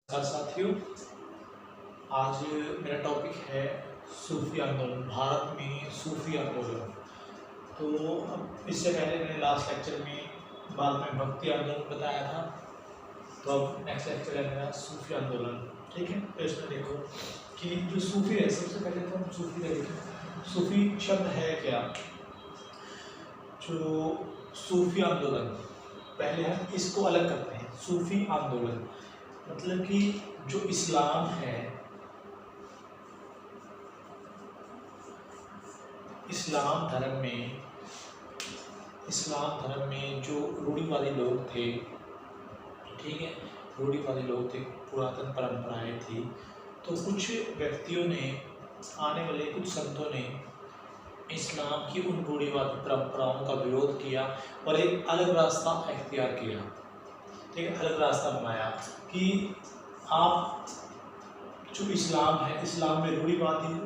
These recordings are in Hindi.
नमस्कार साथियों, आज मेरा टॉपिक है सूफी आंदोलन। भारत में सूफी आंदोलन। तो अब इससे पहले मैंने लास्ट लेक्चर में बाद में भक्ति आंदोलन बताया था, तो अब नेक्स्ट लेक्चर है मेरा सूफी आंदोलन। ठीक है, तो इसमें देखो कि जो सूफी है, सबसे पहले तो हम सूफी का देखें। सूफी शब्द है क्या? जो सूफी आंदोलन, पहले हम इसको अलग करते हैं। सूफी आंदोलन मतलब कि जो इस्लाम है, इस्लाम धर्म में जो रूढ़िवादी लोग थे, ठीक है, रूढ़िवादी लोग थे, पुरातन परंपराएं थी, तो कुछ व्यक्तियों ने, आने वाले कुछ संतों ने इस्लाम की उन रूढ़िवादी परंपराओं का विरोध किया और एक अलग रास्ता इख्तियार किया। ठीक है, अलग रास्ता बनाया कि आप जो इस्लाम है, इस्लाम में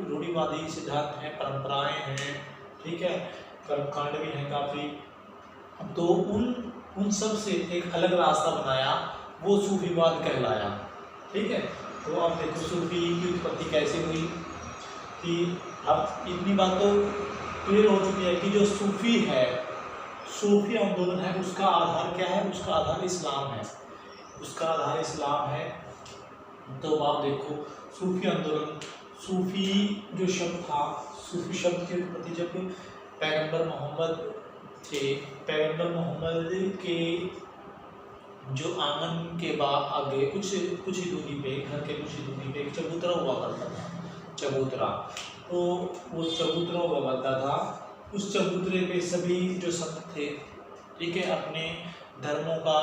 रूढ़िवादी सिद्धांत हैं, परंपराएं हैं, ठीक है, कर्मकांड भी हैं काफ़ी। तो उन सब से एक अलग रास्ता बनाया, वो सूफीवाद कहलाया। ठीक है, तो अब देखो सूफी की उत्पत्ति कैसे हुई कि अब इतनी बात तो क्लियर हो चुकी है कि जो सूफी है, सूफी आंदोलन है, उसका आधार क्या है? उसका आधार इस्लाम है, उसका आधार इस्लाम है। तो आप देखो सूफी आंदोलन, सूफी जो शब्द था, सूफी शब्द की उत्पत्ति जब पैगंबर मोहम्मद थे, पैगंबर मोहम्मद के जो आंगन के बाद आगे कुछ ही दूरी पे, घर के कुछ ही दूरी पे एक चबूतरा हुआ करता था, चबूतरा। तो वो चबूतरा हुआ करता था, उस चबूतरे पे सभी जो संत थे, ठीक है, अपने धर्मों का,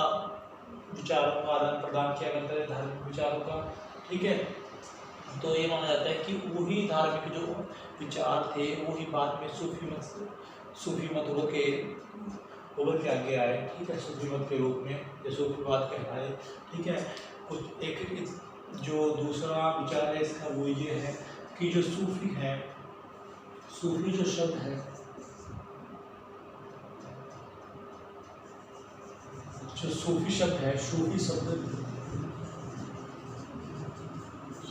विचारों का आदान प्रदान किया करते थे, धार्मिक विचारों का। ठीक है, तो ये माना जाता है कि वही धार्मिक जो विचार थे वही बाद में सूफी मत उभर के आगे आए। ठीक है, सूफी मत के रूप में ये सूफीवाद कहलाए। ठीक है, कुछ एक जो दूसरा विचार है इसका वो ये है कि जो सूफी है, सूफी जो शब्द है, जो सूफी शब्द है, सूफी शब्द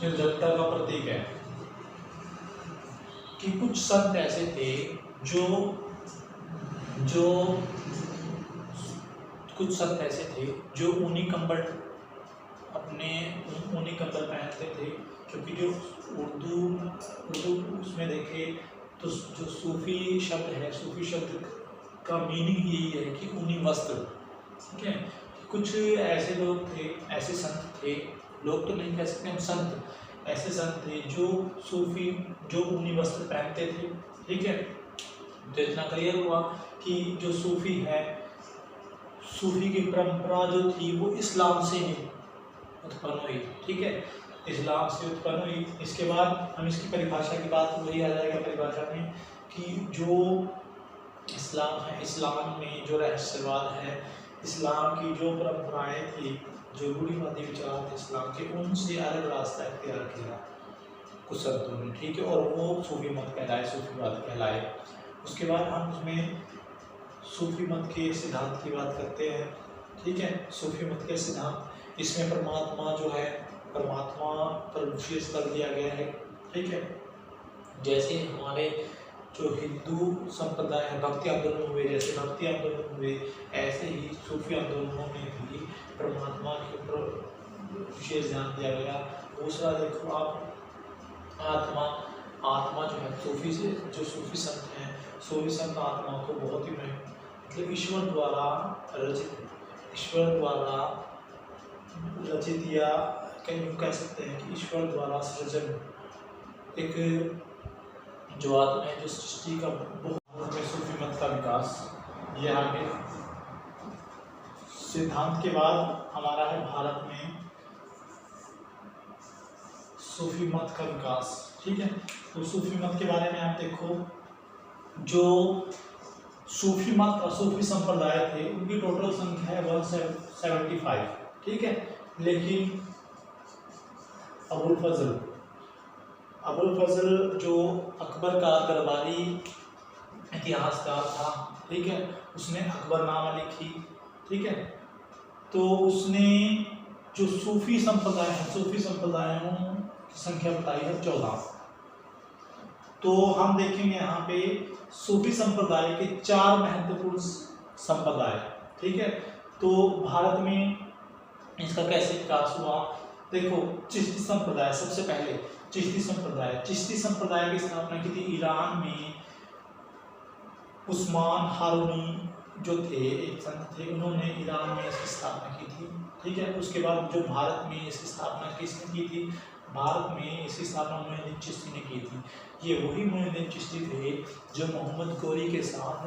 निर्जनता का प्रतीक है कि कुछ संत ऐसे थे जो ऊनी कंबल पहनते थे, क्योंकि जो उर्दू उसमें देखे तो जो सूफी शब्द है, सूफी शब्द का मीनिंग यही है कि ऊनी वस्त्र। ठीक है, कुछ ऐसे लोग थे, ऐसे संत थे, लोग तो नहीं कह सकते हम, संत, ऐसे संत थे जो ऊनी वस्त्र पहनते थे। ठीक है, तो इतना क्लियर हुआ कि जो सूफी है, सूफी की परंपरा जो थी वो इस्लाम से उत्पन्न हुई। ठीक है, इस्लाम से उत्पन्न हुई। इसके बाद हम इसकी परिभाषा की बात वही आ जाएगा परिभाषा में कि जो इस्लाम है, इस्लाम में जो रहस्यवाद है, इस्लाम की जो परंपराएं थी, जो रूढ़िवादी विचार थे इस्लाम के, उनसे अलग रास्ता इख्तियार किया कुछ संतों ने। ठीक है, और वो सूफी मत कहलाए, सूफीवाद कहलाए। उसके बाद हम उसमें सूफी मत के सिद्धांत की बात करते हैं। ठीक है, सूफी मत के सिद्धांत, इसमें परमात्मा जो है, परमात्मा पर विशेष कर दिया गया है। ठीक है, जैसे हमारे जो हिंदू संप्रदाय है, भक्ति आंदोलन हुए, जैसे भक्ति आंदोलन हुए, ऐसे ही सूफी आंदोलनों में भी परमात्मा के ऊपर विशेष ध्यान दिया गया। दूसरा देखो आप, आत्मा जो है, सूफी संत हैं, सूफी संत आत्मा को बहुत ही मतलब ईश्वर द्वारा रचित या कह सकते हैं कि ईश्वर द्वारा सृजन, एक जो आत्मा है, जो सृष्टि का बहुत में सूफी मत का विकास, यह आगे सिद्धांत के बाद हमारा है भारत में सूफी मत का विकास। ठीक है, तो सूफी मत के बारे में आप देखो, जो सूफी मत और सूफी संप्रदाय थे उनकी टोटल संख्या है 175। ठीक है, लेकिन अबुल फजल जो अकबर का दरबारी इतिहासकार था, ठीक है, उसने अकबरनामा लिखी। ठीक है, तो उसने जो सूफी संप्रदाय है, सूफी संप्रदायों की संख्या बताई है 14। तो हम देखेंगे यहाँ पे सूफी संप्रदाय के 4 महत्वपूर्ण संप्रदाय, ठीक है। तो भारत में इसका कैसे विकास हुआ, देखो चिश्ती संप्रदाय, सबसे पहले चिश्ती संप्रदाय की स्थापना की थी ईरान में। उस्मान हारूनी जो थे, एक संत थे, उन्होंने ईरान में इसकी स्थापना की थी, ठीक है। उसके बाद जो भारत में इसकी स्थापना किसने की थी, भारत में इसकी स्थापना मोइनुद्दीन चिश्ती ने की थी। ये वही मोइनुद्दीन चिश्ती थे जो मोहम्मद गोरी के साथ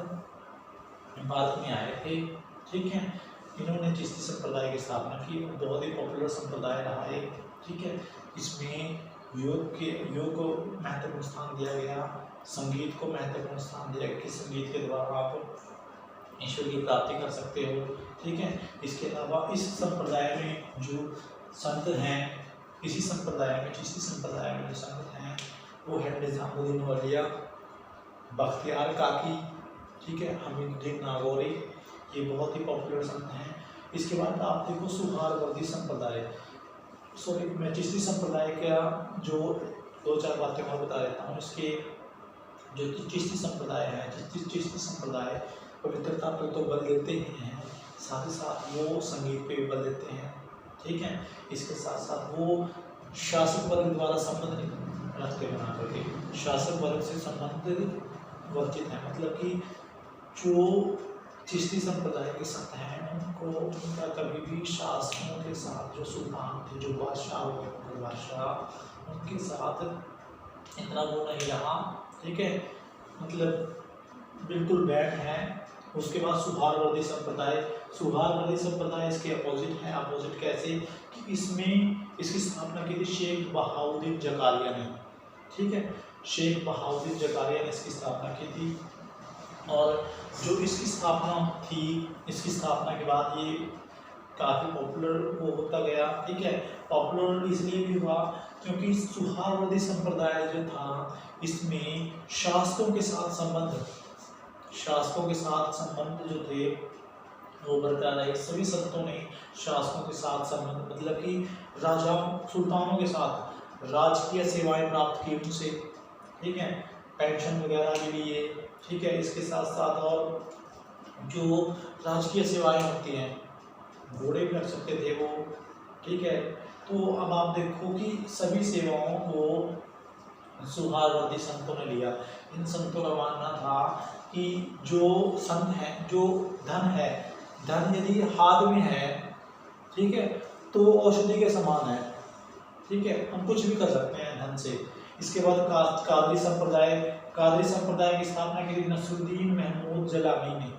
भारत में आए थे, ठीक है। इन्होंने चिश्ती संप्रदाय की स्थापना की, बहुत ही पॉपुलर संप्रदाय रहा है, ठीक है। इसमें योग को महत्वपूर्ण स्थान दिया गया, संगीत को महत्वपूर्ण स्थान दिया गया कि संगीत के द्वारा आप ईश्वर की प्राप्ति कर सकते हो, ठीक है। इसके अलावा इस संप्रदाय में जो संत हैं, इसी संप्रदाय में, चिश्ती संप्रदाय में जो संत हैं वो है निजामुद्दीन औलिया, बख्तियार काकी, ठीक है, हमीदुद्दीन नागौरी, ये बहुत ही पॉपुलर संत हैं। इसके बाद आप देखो सुहारवर्दी संप्रदाय, मैं चिश्ती संप्रदाय का जो 2-4 बातें और बता देता हूँ। इसके जो चिश्ती संप्रदाय है, चिश्ती संप्रदाय पवित्रता पर तो बल देते ही हैं, साथ ही साथ वो संगीत पे भी बल देते हैं, ठीक है। इसके साथ साथ वो शासक वर्ग द्वारा संबंध रखते बना करके शासक वर्ग से संबंधित वर्जित है, मतलब कि जो चिश्ती संप्रदाय के संत हैं उनका कभी भी शासकों के साथ, जो सुल्तान थे, जो बादशाह हुए, मुगल बादशाह, उनके साथ इतना वो नहीं रहा, ठीक है, मतलब बिल्कुल बैठ है। उसके बाद सुहारवर्दी संप्रदाय इसके अपोजिट है। अपोजिट कैसे कि इसकी स्थापना की थी शेख बहाउद्दीन जकारिया ने, ठीक है। शेख बहाउद्दीन जकारिया ने इसकी स्थापना की थी, और जो इसकी स्थापना के बाद ये काफ़ी पॉपुलर वो होता गया, ठीक है। पॉपुलर इसलिए भी हुआ क्योंकि सुहारवर्दी संप्रदाय जो था इसमें शासकों के साथ संबंध जो थे वो बरकरार रहे। सभी संतों ने शासकों के साथ संबंध, मतलब कि राजाओं, सुल्तानों के साथ राजकीय सेवाएं प्राप्त की उनसे, ठीक है, पेंशन वगैरह के लिए, ठीक है। इसके साथ साथ और जो राजकीय सेवाएं होती हैं, घोड़े भी रख सकते थे वो, ठीक है। तो अब आप देखो कि सभी सेवाओं को सुहारवर्दी संतों ने लिया। इन संतों का मानना था कि जो संत है, जो धन यदि हाथ में है, ठीक है, तो औषधि के समान है, ठीक है, हम कुछ भी कर सकते हैं धन से। इसके बाद कादरी संप्रदाय की स्थापना की नसरुद्दीन महमूद जलानी ने।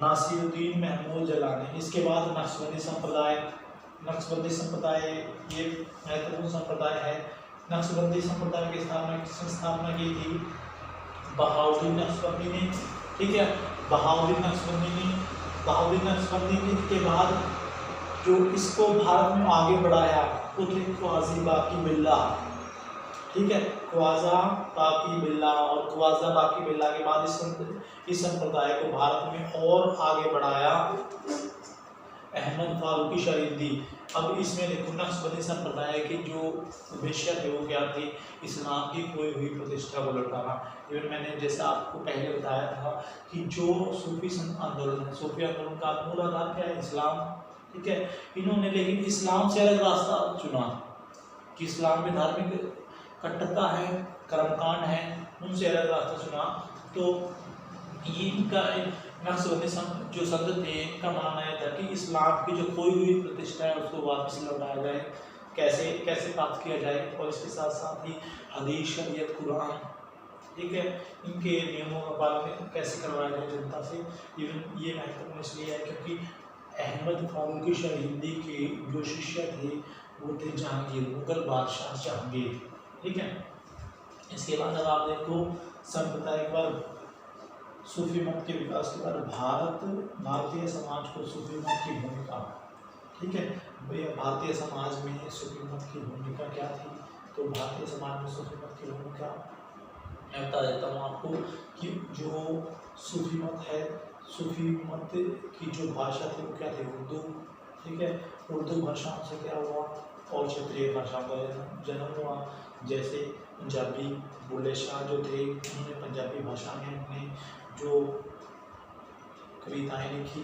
नासिरुद्दीन महमूद जलानी। इसके बाद नक्शबंदी संप्रदाय ये महत्वपूर्ण संप्रदाय है। नक्शबंदी संप्रदाय की स्थापना की थी बहाउद्दीन नक्शबंदी ने, ठीक है। बहाउद्दीन नक्शबंदी के बाद जो इसको भारत में आगे बढ़ाया वो थे ख्वाजा बाकी बिल्ला, ठीक है, ख्वाजा बाकी बिल्ला। और ख्वाजा बाकी बिल्ला के बाद इस संप्रदाय को भारत में और आगे बढ़ाया अहमद फारूकी शरीदी। अब इसमें देखो नक्शबंदी संप्रदाय के जो उद्देश्य थे वो क्या थे, इस्लाम की खोई हुई प्रतिष्ठा को लौटाना। इवन मैंने जैसा आपको पहले बताया था कि जो सूफी आंदोलन है, सूफी आंदोलन का मूल आधार क्या है, इस्लाम, ठीक है। इन्होंने लेकिन इस्लाम से अलग रास्ता चुना कि इस्लाम में धार्मिक कट्टरता है, कर्मकांड है, उनसे अलग रास्ता चुना। तो ये इनका नक्शबंदी जो संत थे, इनका मानना यह था कि इस्लाम की जो खोई हुई प्रतिष्ठा है उसको वापस लौटाया जाए, कैसे प्राप्त किया जाए। और इसके साथ साथ ही हदीस, शरीयत, कुरान, ठीक है, इनके नियमों का पालन कैसे करवाया जाए जनता से। इवन ये महत्वपूर्ण इसलिए है क्योंकि अहमद फारूकी शरीदी के जो शिष्य थे वो थे जहांगीर, मुगल बादशाह जहांगीर, ठीक है। इसके बाद अब आप देखो सांप्रदायिक वर्ग, सूफी मत के विकास के बाद भारतीय समाज को सूफी मत की भूमिका, ठीक है। भारतीय समाज में सूफी मत की भूमिका क्या थी, तो भारतीय समाज में सूफी मत की भूमिका मैं बता देता हूँ आपको कि जो सूफी मत है, सूफी मत की जो भाषा थी वो क्या थी, उर्दू। ठीक है, उर्दू भाषाओं से क्या हुआ और क्षेत्रीय भाषाओं का जन्म हुआ। जैसे पंजाबी बुल्ले शाह जो थे, उन्होंने पंजाबी भाषा में अपने जो कविताएं लिखी।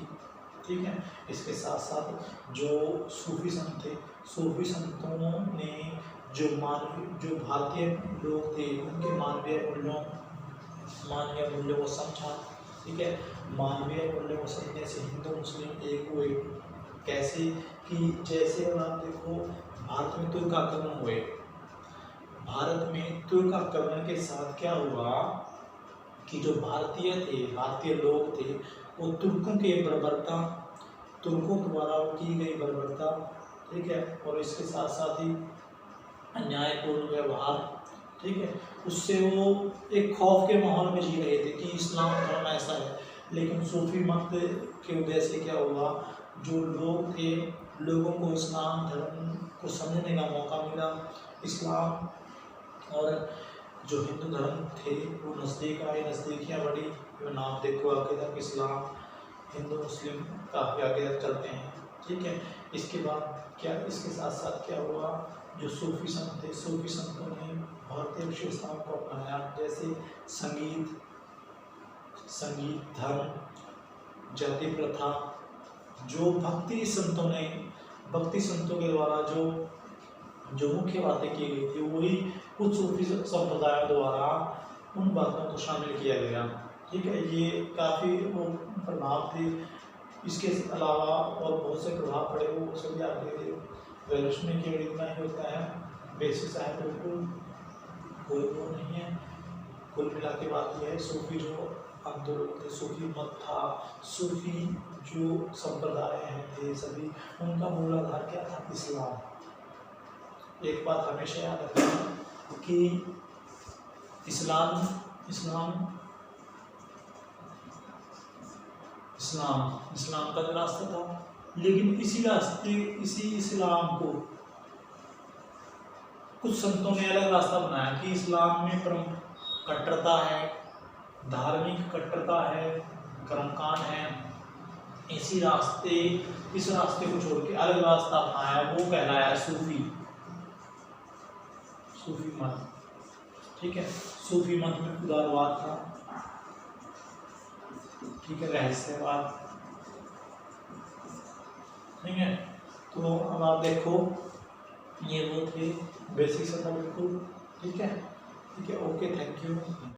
ठीक है, इसके साथ साथ जो सूफी संत थे, सूफी संतों ने जो भारतीय लोग थे उनके मानवीय मूल्यों को समझा। ठीक है, मानवीय मूल्यों को समझने से हिंदू मुस्लिम एक हुए। कैसे कि जैसे आप देखो, भारत में तुर्क आक्रमण हुए, भारत में तुर्क आक्रमण के साथ क्या हुआ कि जो भारतीय लोग थे, वो तुर्कों के बर्बरता, तुर्कों द्वारा की गई बर्बरता, ठीक है, और इसके साथ साथ ही अन्यायपूर्ण व्यवहार, ठीक है, उससे वो एक खौफ के माहौल में जी रहे थे कि इस्लाम धर्म ऐसा है। लेकिन सूफी मत के उदय से क्या हुआ, जो लोग थे, लोगों को इस्लाम धर्म को समझने का मौका मिला। इस्लाम और जो हिंदू धर्म थे वो नज़दीक आए, नज़दीकियाँ बढ़ी। नाम देखो आगे तक इस्लाम हिंदू मुस्लिम काफ़ी आगे तक चलते हैं। ठीक है, इसके बाद क्या, इसके साथ साथ क्या हुआ, जो सूफी संत थे, सूफी संतों ने भारतीय विशेषताओं को अपनाया। जैसे संगीत धर्म, जाति प्रथा, जो भक्ति संतों के द्वारा जो मुख्य बातें की गई थी, वही कुछ सूफी संप्रदायों द्वारा उन बातों को शामिल किया गया। ठीक है, ये काफ़ी वो प्रभाव थे। इसके अलावा और बहुत से प्रभाव पड़े, वो सभी आगे रेवोल्यूशन केवल इतना ही होता है, बेसिस है बिल्कुल कोई वो नहीं है। कुल मिला के बात यह है, सूफी जो आंदोलन थे, सूफी मत था, सूफी जो संप्रदाय हैं थे सभी, उनका मूल आधार क्या था, इस्लाम। एक बात हमेशा याद रखना कि इस्लाम का जो रास्ता था, लेकिन इसी इस्लाम को कुछ संतों ने अलग रास्ता बनाया कि इस्लाम में परम कट्टरता है, धार्मिक कट्टरता है, कर्मकांड है। इस रास्ते को छोड़ के अलग रास्ता अपनाया, वो कहलाया सूफी मत। ठीक है, सूफी मत में उदारवाद था, ठीक है, रहस्यवाद। ठीक है, तो अब आप देखो, ये वो थे बेसिक सता बिल्कुल। ठीक है, ओके, थैंक यू।